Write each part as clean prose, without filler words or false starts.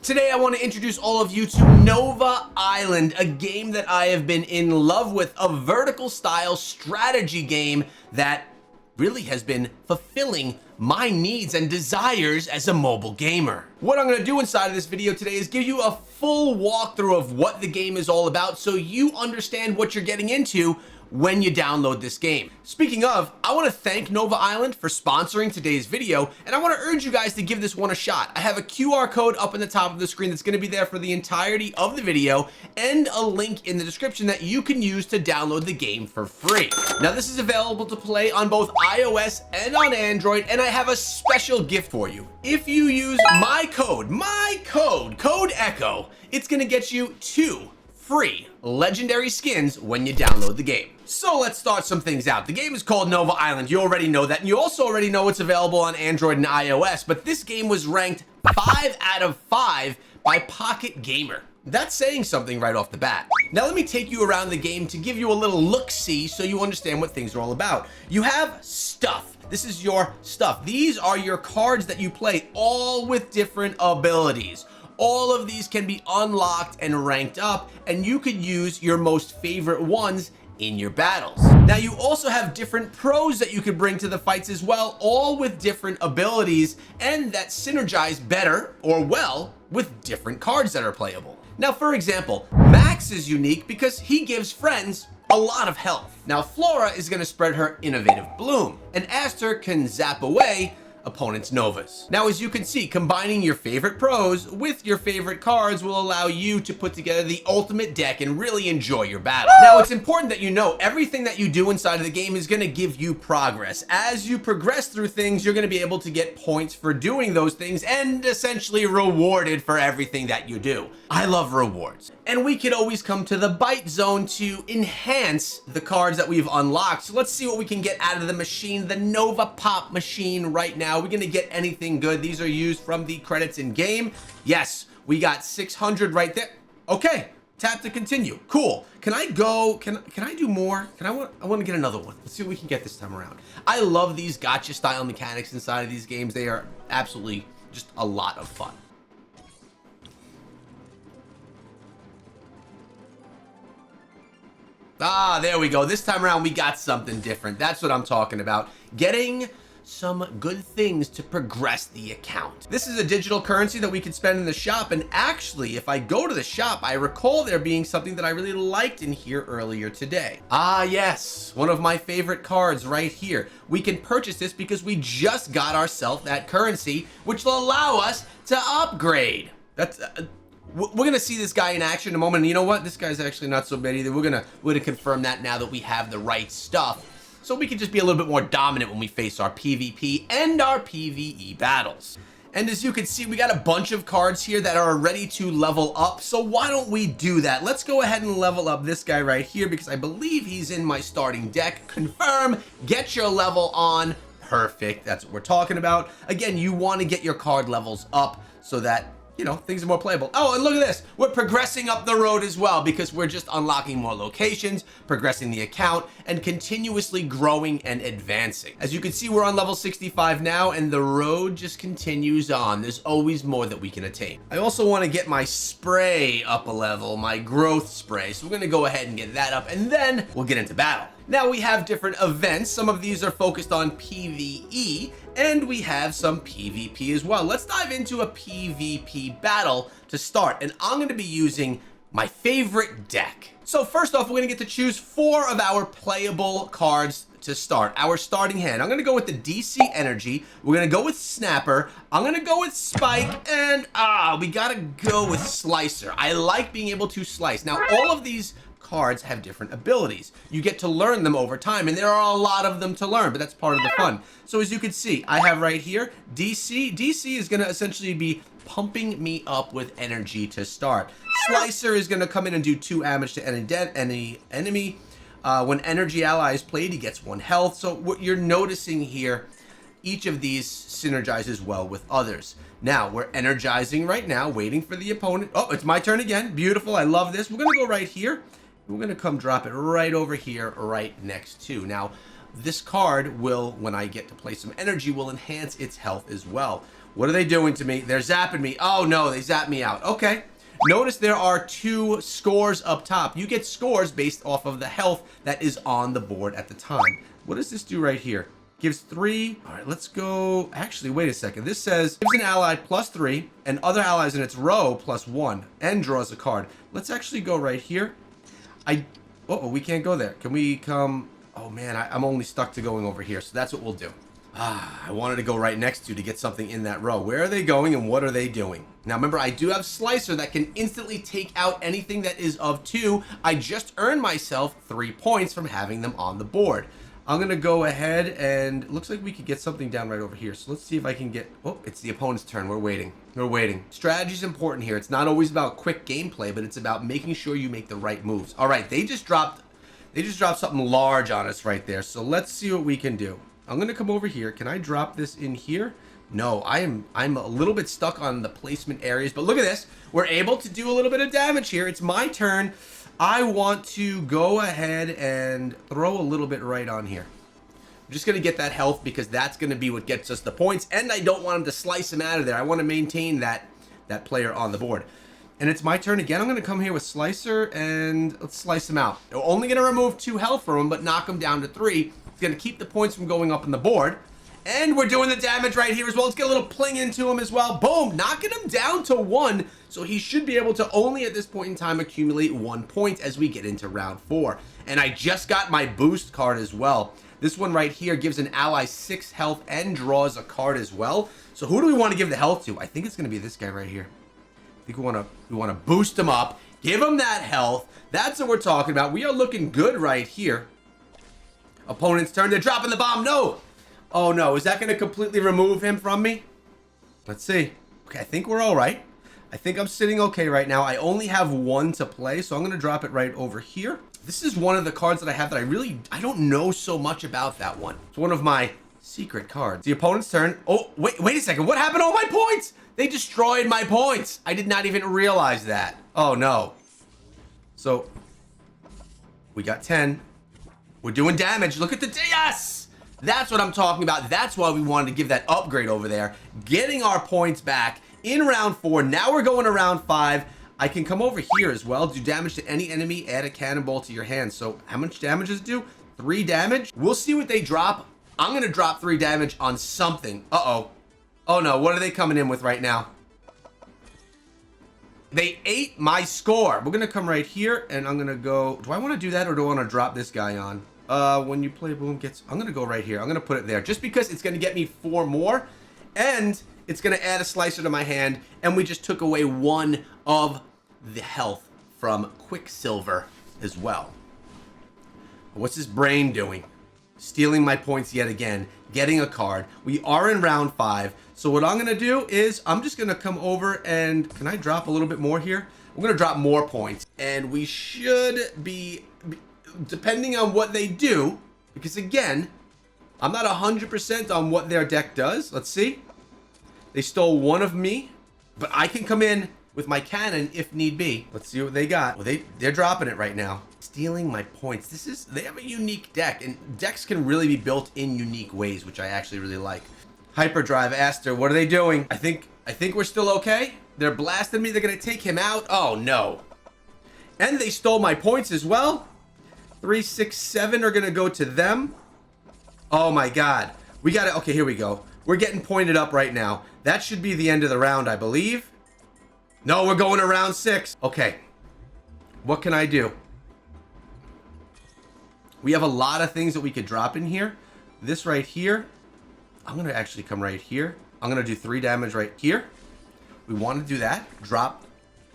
Today I want to introduce all of you to Nova Island, a game that I have been in love with, a vertical style strategy game that really has been fulfilling my needs and desires as a mobile gamer. What I'm going to do inside of this video today is give you a full walkthrough of what the game is all about so you understand what you're getting into when you download this game. Speaking of, I want to thank Nova Island for sponsoring today's video, and I want to urge you guys to give this one a shot. I have a QR code up in the top of the screen that's going to be there for the entirety of the video, and a link in the description that you can use to download the game for free. Now, this is available to play on both iOS and on Android, and I have a special gift for you. If you use my code ECHO, it's going to get you 2 free legendary skins when you download the game. So let's start some things out. The game is called Nova Island. You already know that, and you also already know it's available on Android and iOS, but this game was ranked 5 out of 5 by Pocket Gamer. That's saying something right off the bat. Now let me take you around the game to give you a little look-see so you understand what things are all about. You have stuff. This is your stuff. These are your cards that you play, all with different abilities. All of these can be unlocked and ranked up, and you could use your most favorite ones in your battles. Now you also have different pros that you could bring to the fights as well, all with different abilities and that synergize better or well with different cards that are playable. Now, for example, Max is unique because he gives friends a lot of health. Now Flora is going to spread her innovative bloom, and Aster can zap away opponents' novas. Now, as you can see, combining your favorite pros with your favorite cards will allow you to put together the ultimate deck and really enjoy your battle. Now, it's important that you know everything that you do inside of the game is going to give you progress. As you progress through things, you're going to be able to get points for doing those things and essentially rewarded for everything that you do. I love rewards. And we could always come to the bite zone to enhance the cards that we've unlocked. So let's see what we can get out of the machine, the Nova Pop machine right now. We're gonna get anything good. These are used from the credits in game. Yes, we got 600 right there. Okay, tap to continue. Cool. Can I go? Can I do more? I want to get another one. Let's see what we can get this time around. I love these gacha style mechanics inside of these games. They are absolutely just a lot of fun. Ah, there we go. This time around, we got something different. That's what I'm talking about. Getting some good things to progress the account. This is a digital currency that we can spend in the shop, and actually, if I go to the shop, I recall there being something that I really liked in here earlier today. Ah, yes, one of my favorite cards right here. We can purchase this because we just got ourselves that currency, which will allow us to upgrade. That's... we're gonna see this guy in action in a moment, and you know what? This guy's actually not so bad either. We're gonna confirm that now that we have the right stuff, so we can just be a little bit more dominant when we face our PvP and our PvE battles. And as you can see, we got a bunch of cards here that are ready to level up, so why don't we do that? Let's go ahead and level up this guy right here because I believe he's in my starting deck. Confirm, get your level on. Perfect, that's what we're talking about. Again, you want to get your card levels up so that, you know, things are more playable. Oh, and look at this. We're progressing up the road as well because we're just unlocking more locations, progressing the account, and continuously growing and advancing. As you can see, we're on level 65 now, and the road just continues on. There's always more that we can attain. I also want to get my spray up a level, my growth spray. So we're going to go ahead and get that up, and then we'll get into battle. Now we have different events. Some of these are focused on PvE, and we have some PvP as well. Let's dive into a PvP battle to start, and I'm going to be using my favorite deck. So first off, we're going to get to choose 4 of our playable cards to start. Our starting hand. I'm going to go with the DC Energy. We're going to go with Snapper. I'm going to go with Spike, and we got to go with Slicer. I like being able to slice. Now, all of these cards have different abilities. You get to learn them over time, and there are a lot of them to learn, but that's part of the fun. So as you can see, I have right here DC. DC is going to essentially be pumping me up with energy to start. Slicer is going to come in and do 2 damage to any enemy. When energy ally is played, he gets 1 health. So what you're noticing here, each of these synergizes well with others. Now, we're energizing right now, waiting for the opponent. Oh, it's my turn again. Beautiful. I love this. We're going to go right here. We're going to come drop it right over here, right next to. Now, this card will, when I get to play some energy, will enhance its health as well. What are they doing to me? They're zapping me. Oh no, they zapped me out. Okay. Notice there are 2 scores up top. You get scores based off of the health that is on the board at the time. What does this do right here? Gives 3. All right, let's go. Actually, wait a second. This says gives an ally +3 and other allies in its row +1 and draws a card. Let's actually go right here. Uh-oh, we can't go there. Can we come? Oh man, I'm only stuck to going over here. So that's what we'll do. I wanted to go right next to get something in that row. Where are they going and what are they doing? Now remember, I do have Slicer that can instantly take out anything that is of 2. I just earned myself 3 points from having them on the board. I'm going to go ahead and it looks like we could get something down right over here. So let's see if I can get... Oh, it's the opponent's turn. We're waiting. We're waiting. Strategy is important here. It's not always about quick gameplay, but it's about making sure you make the right moves. All right, they just dropped something large on us right there. So let's see what we can do. I'm going to come over here. Can I drop this in here? No, I'm a little bit stuck on the placement areas, but look at this. We're able to do a little bit of damage here. It's my turn. I want to go ahead and throw a little bit right on here. I'm just going to get that health because that's going to be what gets us the points, and I don't want him to slice him out of there. I want to maintain that player on the board. And it's my turn again. I'm going to come here with Slicer, and let's slice him out. We're only going to remove 2 health from him, but knock him down to 3. It's going to keep the points from going up on the board. And we're doing the damage right here as well. Let's get a little pling into him as well. Boom, knocking him down to 1. So he should be able to only at this point in time accumulate 1 point as we get into round 4. And I just got my boost card as well. This one right here gives an ally 6 health and draws a card as well. So who do we want to give the health to? I think it's going to be this guy right here. I think we want to boost him up, give him that health. That's what we're talking about. We are looking good right here. Opponent's turn. They're dropping the bomb. No. Oh no, is that going to completely remove him from me? Let's see. Okay, I think we're all right. I think I'm sitting okay right now. I only have 1 to play, so I'm going to drop it right over here. This is one of the cards that I have that I don't know so much about that one. It's one of my secret cards. The opponent's turn. Oh, wait a second. What happened to all my points? They destroyed my points. I did not even realize that. Oh no. So, we got 10. We're doing damage. Look at the... Yes! That's what I'm talking about. That's why we wanted to give that upgrade over there. Getting our points back in round 4. Now we're going to round 5. I can come over here as well. Do damage to any enemy. Add a cannonball to your hand. So how much damage does it do? 3 damage. We'll see what they drop. I'm going to drop 3 damage on something. Uh-oh. Oh no. What are they coming in with right now? They ate my score. We're going to come right here and I'm going to go... Do I want to do that or do I want to drop this guy on? When you play boom gets... I'm going to go right here. I'm going to put it there just because it's going to get me 4 more and it's going to add a Slicer to my hand, and we just took away 1 of the health from Quicksilver as well. What's his brain doing? Stealing my points yet again, getting a card. We are in round 5. So what I'm going to do is I'm just going to come over and... Can I drop a little bit more here? We're going to drop more points, and we should be... Depending on what they do, because again, I'm not 100% on what their deck does. Let's see. They stole 1 of me, but I can come in with my cannon if need be. Let's see what they got. Well, they're dropping it right now. Stealing my points. They have a unique deck, and decks can really be built in unique ways, which I actually really like. Hyperdrive, Aster, what are they doing? I think we're still okay. They're blasting me. They're going to take him out. Oh, no. And they stole my points as well. 3, 6, 7 are going to go to them. Oh my god. We got it. Okay, here we go. We're getting pointed up right now. That should be the end of the round, I believe. No, we're going to round 6. Okay. What can I do? We have a lot of things that we could drop in here. This right here. I'm going to actually come right here. I'm going to do 3 damage right here. We want to do that. Drop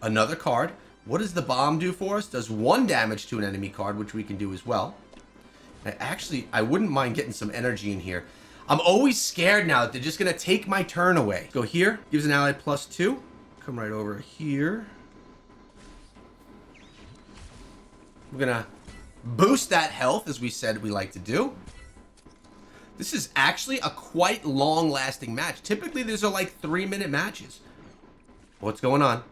another card. What does the bomb do for us? Does 1 damage to an enemy card, which we can do as well. I wouldn't mind getting some energy in here. I'm always scared now that they're just going to take my turn away. Go here. Gives an ally +2. Come right over here. We're going to boost that health, as we said we like to do. This is actually a quite long-lasting match. Typically, these are like 3-minute matches. What's going on?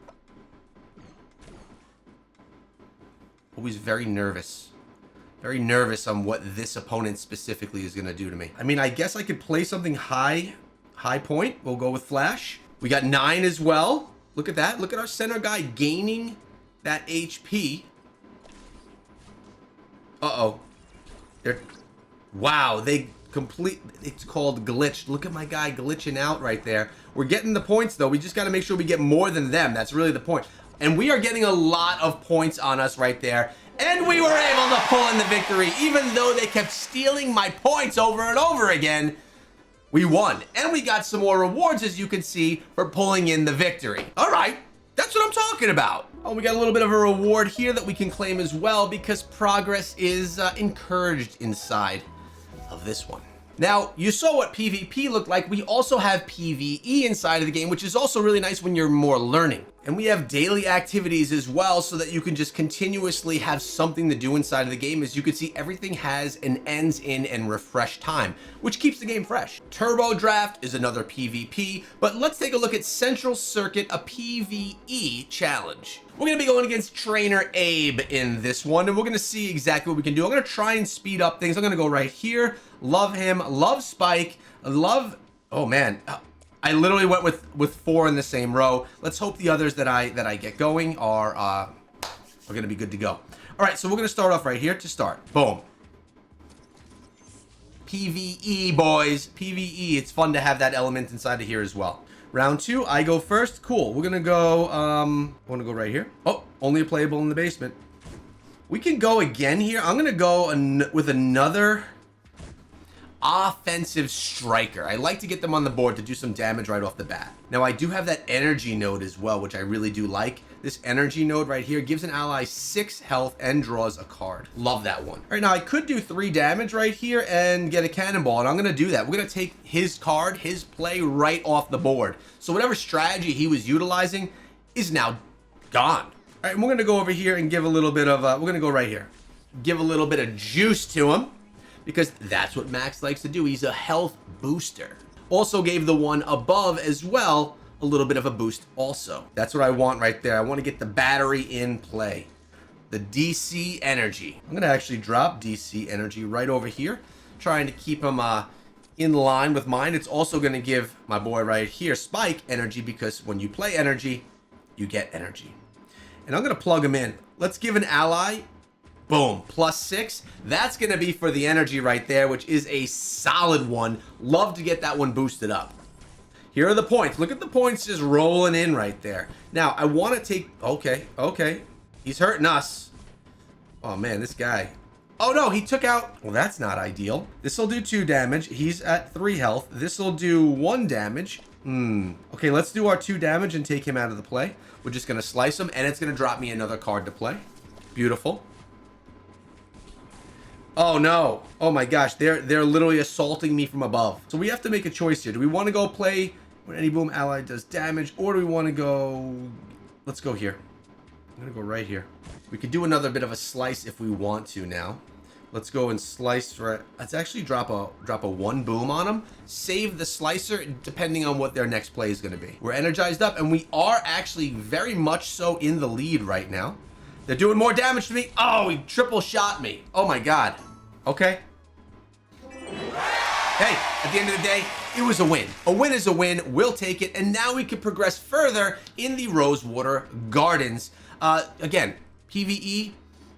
Always very nervous. Very nervous on what this opponent specifically is going to do to me. I mean, I guess I could play something high High point. We'll go with Flash. We got 9 as well. Look at that. Look at our center guy gaining that HP. Uh-oh. Wow, it's called glitch. Look at my guy glitching out right there. We're getting the points, though. We just got to make sure we get more than them. That's really the point. And we are getting a lot of points on us right there. And we were able to pull in the victory. Even though they kept stealing my points over and over again, we won. And we got some more rewards, as you can see, for pulling in the victory. All right, that's what I'm talking about. Oh, we got a little bit of a reward here that we can claim as well, because progress is encouraged inside of this one. Now, you saw what PvP looked like. We also have PvE inside of the game, which is also really nice when you're more learning. And we have daily activities as well, so that you can just continuously have something to do inside of the game. As you can see, everything has an ends in and refresh time, which keeps the game fresh. Turbo Draft is another PvP, but let's take a look at Central Circuit, a PvE challenge. We're gonna be going against Trainer Abe in this one, and we're gonna see exactly what we can do. I'm gonna try and speed up things. I'm gonna go right here. Love him, love Spike, love, oh man. I literally went with 4 in the same row. Let's hope the others that I get going are gonna be good to go. All right, so we're gonna start off right here to start. Boom. PvE, boys, PvE. It's fun to have that element inside of here as well. Round 2, I go first. Cool. We're gonna go. I want to go right here. Oh, only playable in the basement. We can go again here. I'm gonna go with another offensive striker. I like to get them on the board to do some damage right off the bat. Now, I do have that energy node as well, which I really do like. This energy node right here gives an ally 6 health and draws a card. Love that one. All right, now I could do 3 damage right here and get a cannonball, and I'm gonna do that. We're gonna take his card, his play right off the board. So whatever strategy he was utilizing is now gone. All right, and we're gonna go over here and give a little bit of, we're gonna go right here. Give a little bit of juice to him, because that's what Max likes to do. He's a health booster. Also gave the one above as well a little bit of a boost also. That's what I want right there. I want to get the battery in play. The DC energy. I'm gonna actually drop DC energy right over here, trying to keep him in line with mine. It's also gonna give my boy right here, Spike, energy, because when you play energy, you get energy. And I'm gonna plug him in. Let's give an ally, boom, +6. That's gonna be for the energy right there, which is a solid one. Love to get that one boosted up. Here are the points. Look at the points just rolling in right there. Now, I want to take... Okay. He's hurting us. Oh, man, this guy. Oh, no, he took out... Well, that's not ideal. This will do 2 damage. He's at 3 health. This will do 1 damage. Okay, let's do our 2 damage and take him out of the play. We're just going to slice him, and it's going to drop me another card to play. Beautiful. Oh, no. Oh, my gosh. They're literally assaulting me from above. So we have to make a choice here. Do we want to go play... when any boom ally does damage, or do we want to go... Let's go here. I'm going to go right here. We could do another bit of a slice if we want to now. Let's go and slice for... Let's actually drop a 1 boom on them. Save the slicer depending on what their next play is going to be. We're energized up, and we are actually very much so in the lead right now. They're doing more damage to me. Oh, he triple shot me. Oh my god. Okay. Hey, at the end of the day, it was a win. A win is a win. We'll take it. And now we can progress further in the Rosewater Gardens. Again, PvE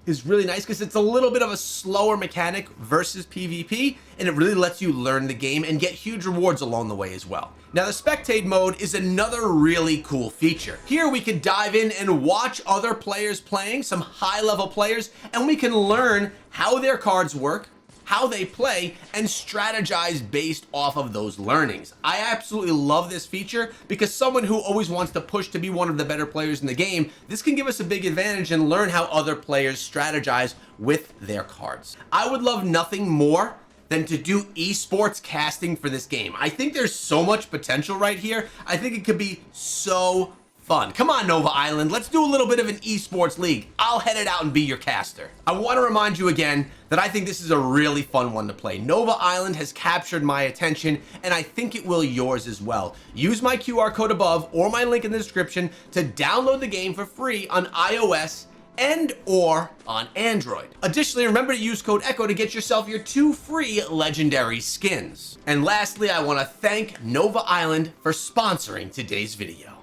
is really nice because it's a little bit of a slower mechanic versus PvP, and it really lets you learn the game and get huge rewards along the way as well. Now, the spectate mode is another really cool feature. Here we can dive in and watch other players playing, some high-level players, and we can learn how their cards work, how they play, and strategize based off of those learnings. I absolutely love this feature because someone who always wants to push to be one of the better players in the game, this can give us a big advantage and learn how other players strategize with their cards. I would love nothing more than to do esports casting for this game. I think there's so much potential right here. I think it could be so fun. Come on, Nova Island, let's do a little bit of an esports league. I'll head it out and be your caster. I want to remind you again that I think this is a really fun one to play. Nova Island has captured my attention, and I think it will yours as well. Use my QR code above or my link in the description to download the game for free on iOS and or on Android. Additionally, remember to use code ECHO to get yourself your 2 free legendary skins. And lastly, I want to thank Nova Island for sponsoring today's video.